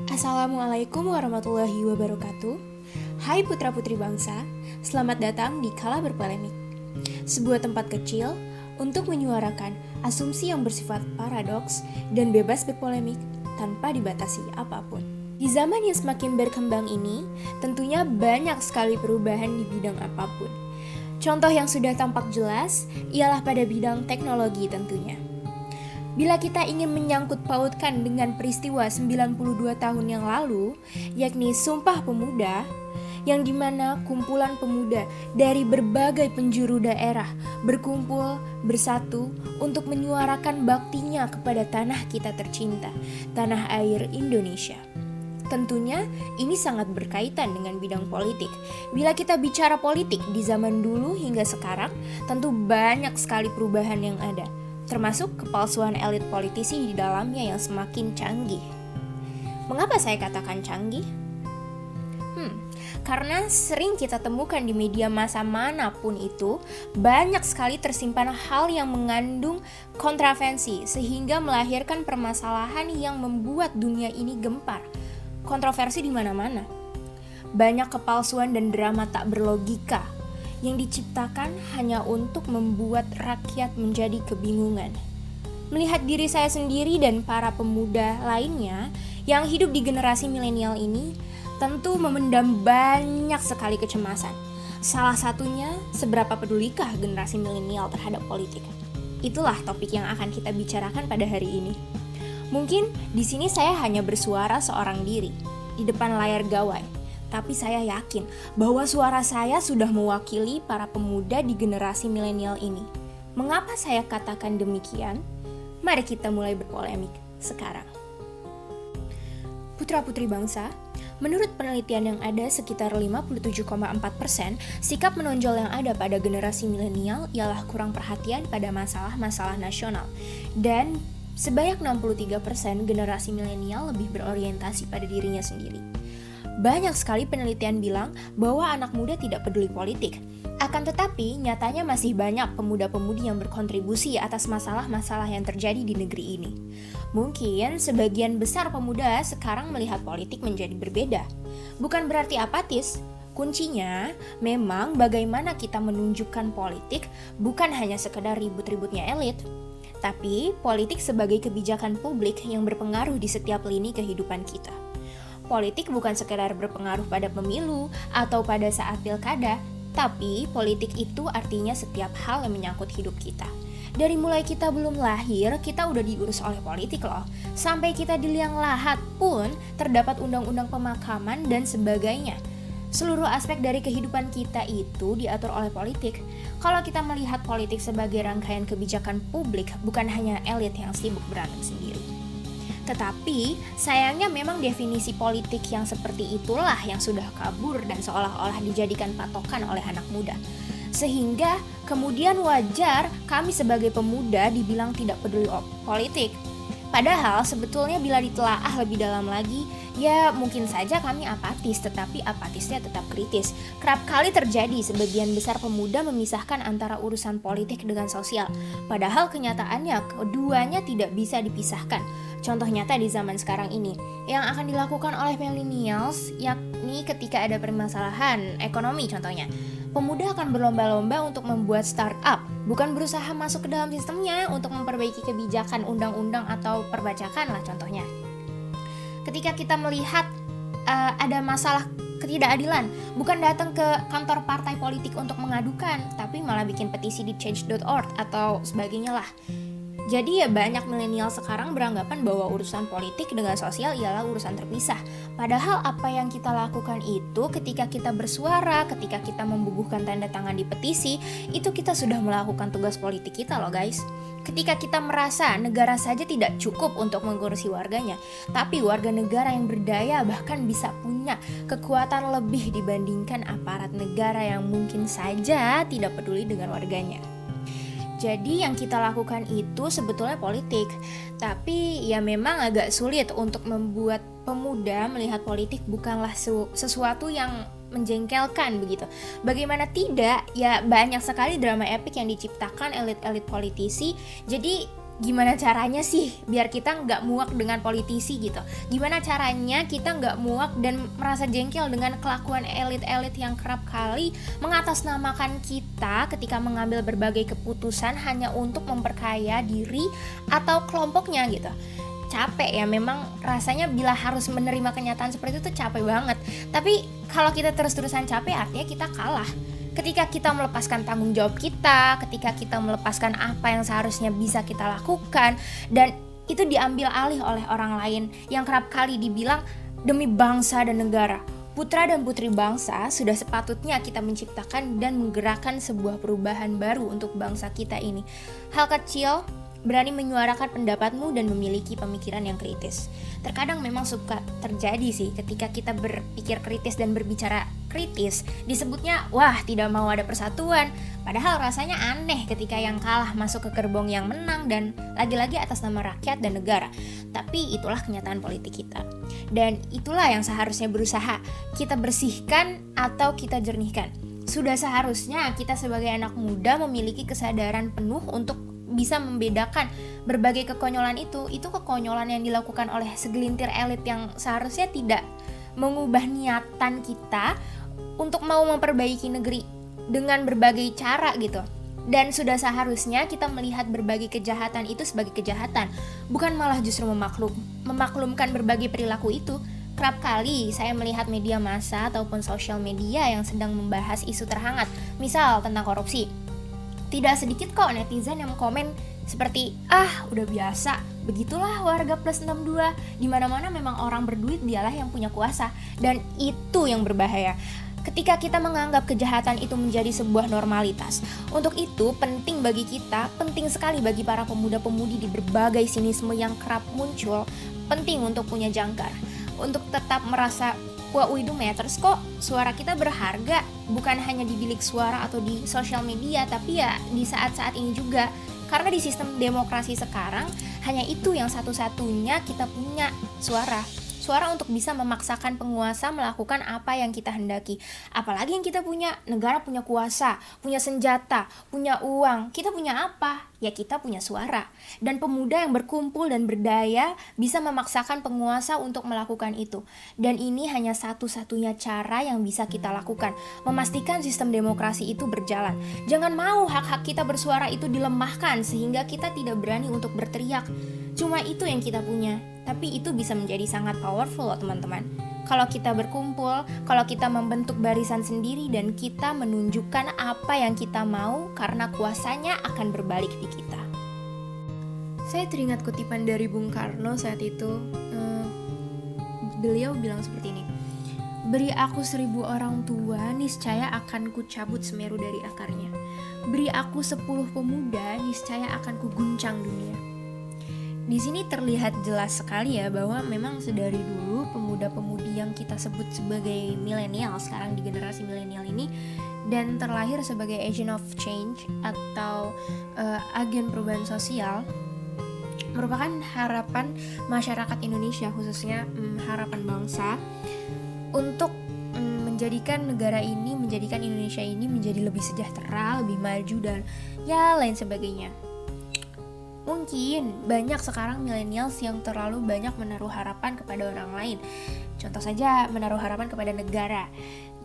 Assalamualaikum warahmatullahi wabarakatuh. Hai putra-putri bangsa, selamat datang di Kala Berpolemik, sebuah tempat kecil untuk menyuarakan asumsi yang bersifat paradoks dan bebas berpolemik tanpa dibatasi apapun. Di zaman yang semakin berkembang ini, tentunya banyak sekali perubahan di bidang apapun. Contoh yang sudah tampak jelas ialah pada bidang teknologi tentunya. Bila kita ingin menyangkut pautkan dengan peristiwa 92 tahun yang lalu, yakni Sumpah Pemuda, yang dimana kumpulan pemuda dari berbagai penjuru daerah berkumpul bersatu untuk menyuarakan baktinya kepada tanah kita tercinta, tanah air Indonesia. Tentunya ini sangat berkaitan dengan bidang politik. Bila kita bicara politik di zaman dulu hingga sekarang, tentu banyak sekali perubahan yang ada, termasuk kepalsuan elit politisi di dalamnya yang semakin canggih. Mengapa saya katakan canggih? Karena sering kita temukan di media massa manapun itu, banyak sekali tersimpan hal yang mengandung kontravensi sehingga melahirkan permasalahan yang membuat dunia ini gempar. Kontroversi di mana-mana. Banyak kepalsuan dan drama tak berlogika yang diciptakan hanya untuk membuat rakyat menjadi kebingungan. Melihat diri saya sendiri dan para pemuda lainnya yang hidup di generasi milenial ini, tentu memendam banyak sekali kecemasan. Salah satunya, seberapa pedulikah generasi milenial terhadap politik? Itulah topik yang akan kita bicarakan pada hari ini. Mungkin di sini saya hanya bersuara seorang diri di depan layar gawai. Tapi saya yakin bahwa suara saya sudah mewakili para pemuda di generasi milenial ini. Mengapa saya katakan demikian? Mari kita mulai berpolemik sekarang. Putra-putri bangsa, menurut penelitian yang ada sekitar 57,4%, sikap menonjol yang ada pada generasi milenial ialah kurang perhatian pada masalah-masalah nasional. Dan sebanyak 63% generasi milenial lebih berorientasi pada dirinya sendiri. Banyak sekali penelitian bilang bahwa anak muda tidak peduli politik. Akan tetapi, nyatanya masih banyak pemuda-pemudi yang berkontribusi atas masalah-masalah yang terjadi di negeri ini. Mungkin sebagian besar pemuda sekarang melihat politik menjadi berbeda. Bukan berarti apatis. Kuncinya memang bagaimana kita menunjukkan politik bukan hanya sekedar ribut-ributnya elit, tapi politik sebagai kebijakan publik yang berpengaruh di setiap lini kehidupan kita. Politik bukan sekedar berpengaruh pada pemilu atau pada saat pilkada, tapi politik itu artinya setiap hal yang menyangkut hidup kita. Dari mulai kita belum lahir, kita udah diurus oleh politik loh. Sampai kita di liang lahat pun terdapat undang-undang pemakaman dan sebagainya. Seluruh aspek dari kehidupan kita itu diatur oleh politik. Kalau kita melihat politik sebagai rangkaian kebijakan publik, bukan hanya elit yang sibuk berantem sendiri. Tetapi, sayangnya memang definisi politik yang seperti itulah yang sudah kabur dan seolah-olah dijadikan patokan oleh anak muda. Sehingga kemudian wajar kami sebagai pemuda dibilang tidak peduli politik. Padahal sebetulnya bila ditelaah lebih dalam lagi, ya mungkin saja kami apatis, tetapi apatisnya tetap kritis. Kerap kali terjadi sebagian besar pemuda memisahkan antara urusan politik dengan sosial. Padahal kenyataannya keduanya tidak bisa dipisahkan. Contoh nyata di zaman sekarang ini, yang akan dilakukan oleh millennials, yakni ketika ada permasalahan ekonomi contohnya. Pemuda akan berlomba-lomba untuk membuat startup, bukan berusaha masuk ke dalam sistemnya untuk memperbaiki kebijakan undang-undang atau perbajakan lah contohnya. Ketika kita melihat ada masalah ketidakadilan, bukan datang ke kantor partai politik untuk mengadukan, tapi malah bikin petisi di change.org atau sebagainya lah. Jadi ya banyak milenial sekarang beranggapan bahwa urusan politik dengan sosial ialah urusan terpisah. Padahal apa yang kita lakukan itu ketika kita bersuara, ketika kita membubuhkan tanda tangan di petisi, itu kita sudah melakukan tugas politik kita loh guys. Ketika kita merasa negara saja tidak cukup untuk mengurusi warganya, tapi warga negara yang berdaya bahkan bisa punya kekuatan lebih dibandingkan aparat negara yang mungkin saja tidak peduli dengan warganya. Jadi yang kita lakukan itu sebetulnya politik, tapi ya memang agak sulit untuk membuat pemuda melihat politik bukanlah sesuatu yang menjengkelkan begitu. Bagaimana tidak, ya banyak sekali drama epik yang diciptakan elit-elit politisi. Jadi gimana caranya sih biar kita nggak muak dengan politisi gitu? Gimana caranya kita nggak muak dan merasa jengkel dengan kelakuan elit-elit yang kerap kali mengatasnamakan kita ketika mengambil berbagai keputusan hanya untuk memperkaya diri atau kelompoknya gitu. Capek ya, memang rasanya bila harus menerima kenyataan seperti itu tuh capek banget. Tapi kalau kita terus-terusan capek artinya kita kalah. Ketika kita melepaskan tanggung jawab kita, ketika kita melepaskan apa yang seharusnya bisa kita lakukan, dan itu diambil alih oleh orang lain yang kerap kali dibilang demi bangsa dan negara. Putra dan putri bangsa sudah sepatutnya kita menciptakan dan menggerakkan sebuah perubahan baru untuk bangsa kita ini. Hal kecil, berani menyuarakan pendapatmu dan memiliki pemikiran yang kritis. Terkadang memang suka terjadi sih ketika kita berpikir kritis dan berbicara kritis, disebutnya wah tidak mau ada persatuan. Padahal rasanya aneh ketika yang kalah masuk ke gerbong yang menang dan lagi-lagi atas nama rakyat dan negara. Tapi itulah kenyataan politik kita. Dan itulah yang seharusnya berusaha kita bersihkan atau kita jernihkan. Sudah seharusnya kita sebagai anak muda memiliki kesadaran penuh untuk bisa membedakan berbagai kekonyolan itu kekonyolan yang dilakukan oleh segelintir elit yang seharusnya tidak mengubah niatan kita untuk mau memperbaiki negeri dengan berbagai cara gitu. Dan sudah seharusnya kita melihat berbagai kejahatan itu sebagai kejahatan, bukan malah justru memaklumkan berbagai perilaku itu. Kerap kali saya melihat media massa ataupun sosial media yang sedang membahas isu terhangat, misal tentang korupsi. Tidak sedikit kok netizen yang komen seperti, udah biasa, begitulah warga plus 62, dimana-mana memang orang berduit dialah yang punya kuasa. Dan itu yang berbahaya ketika kita menganggap kejahatan itu menjadi sebuah normalitas. Untuk itu penting bagi kita, penting sekali bagi para pemuda-pemudi di berbagai sinisme yang kerap muncul, penting untuk punya jangkar, untuk tetap merasa what we do matters kok, suara kita berharga, bukan hanya di bilik suara atau di sosial media, tapi ya di saat-saat ini juga. Karena di sistem demokrasi sekarang, hanya itu yang satu-satunya kita punya suara untuk bisa memaksakan penguasa melakukan apa yang kita hendaki. Apalagi yang kita punya, negara punya kuasa, punya senjata, punya uang. Kita punya apa? Ya kita punya suara. Dan pemuda yang berkumpul dan berdaya bisa memaksakan penguasa untuk melakukan itu. Dan ini hanya satu-satunya cara yang bisa kita lakukan, memastikan sistem demokrasi itu berjalan. Jangan mau hak-hak kita bersuara itu dilemahkan sehingga kita tidak berani untuk berteriak. Cuma itu yang kita punya. Tapi itu bisa menjadi sangat powerful loh teman-teman. Kalau kita berkumpul, kalau kita membentuk barisan sendiri dan kita menunjukkan apa yang kita mau karena kuasanya akan berbalik di kita. Saya teringat kutipan dari Bung Karno saat itu. Beliau bilang seperti ini, beri aku 1000 orang tua, niscaya akan kucabut Semeru dari akarnya. Beri aku 10 pemuda, niscaya akan kuguncang dunia. Di sini terlihat jelas sekali ya bahwa memang sedari dulu pemuda-pemudi yang kita sebut sebagai milenial sekarang di generasi milenial ini dan terlahir sebagai agent of change atau agen perubahan sosial merupakan harapan masyarakat Indonesia, khususnya harapan bangsa untuk menjadikan negara ini, menjadikan Indonesia ini menjadi lebih sejahtera, lebih maju dan ya lain sebagainya. Mungkin banyak sekarang millennials yang terlalu banyak menaruh harapan kepada orang lain. Contoh saja menaruh harapan kepada negara.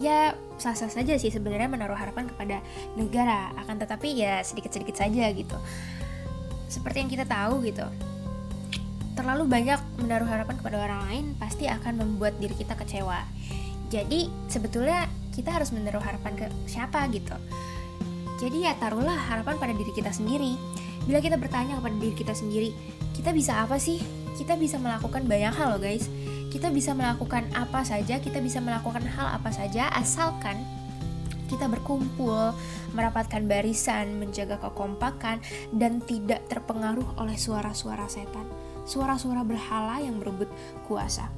Ya sah-sah saja sih sebenarnya menaruh harapan kepada negara, akan tetapi ya sedikit-sedikit saja gitu. Seperti yang kita tahu gitu, terlalu banyak menaruh harapan kepada orang lain pasti akan membuat diri kita kecewa. Jadi sebetulnya kita harus menaruh harapan ke siapa gitu. Jadi ya taruhlah harapan pada diri kita sendiri. Bila kita bertanya kepada diri kita sendiri, kita bisa apa sih? Kita bisa melakukan banyak hal loh guys. Kita bisa melakukan apa saja, kita bisa melakukan hal apa saja asalkan kita berkumpul, merapatkan barisan, menjaga kekompakan, dan tidak terpengaruh oleh suara-suara setan, suara-suara berhala yang berebut kuasa.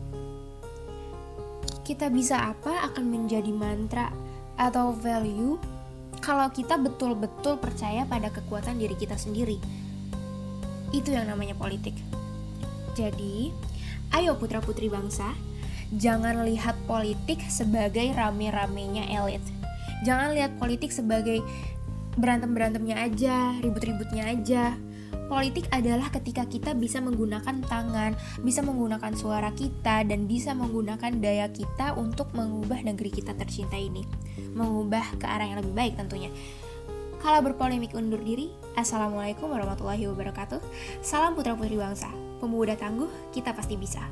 Kita bisa apa akan menjadi mantra atau value kalau kita betul-betul percaya pada kekuatan diri kita sendiri. Itu yang namanya politik. Jadi, ayo putra-putri bangsa, jangan lihat politik sebagai rame-ramenya elit. Jangan lihat politik sebagai berantem-berantemnya aja, ribut-ributnya aja. Politik adalah ketika kita bisa menggunakan tangan, bisa menggunakan suara kita, dan bisa menggunakan daya kita untuk mengubah negeri kita tercinta ini. Mengubah ke arah yang lebih baik tentunya. Kalau berpolemik undur diri, Assalamualaikum warahmatullahi wabarakatuh. Salam putra putri bangsa, pemuda tangguh, kita pasti bisa.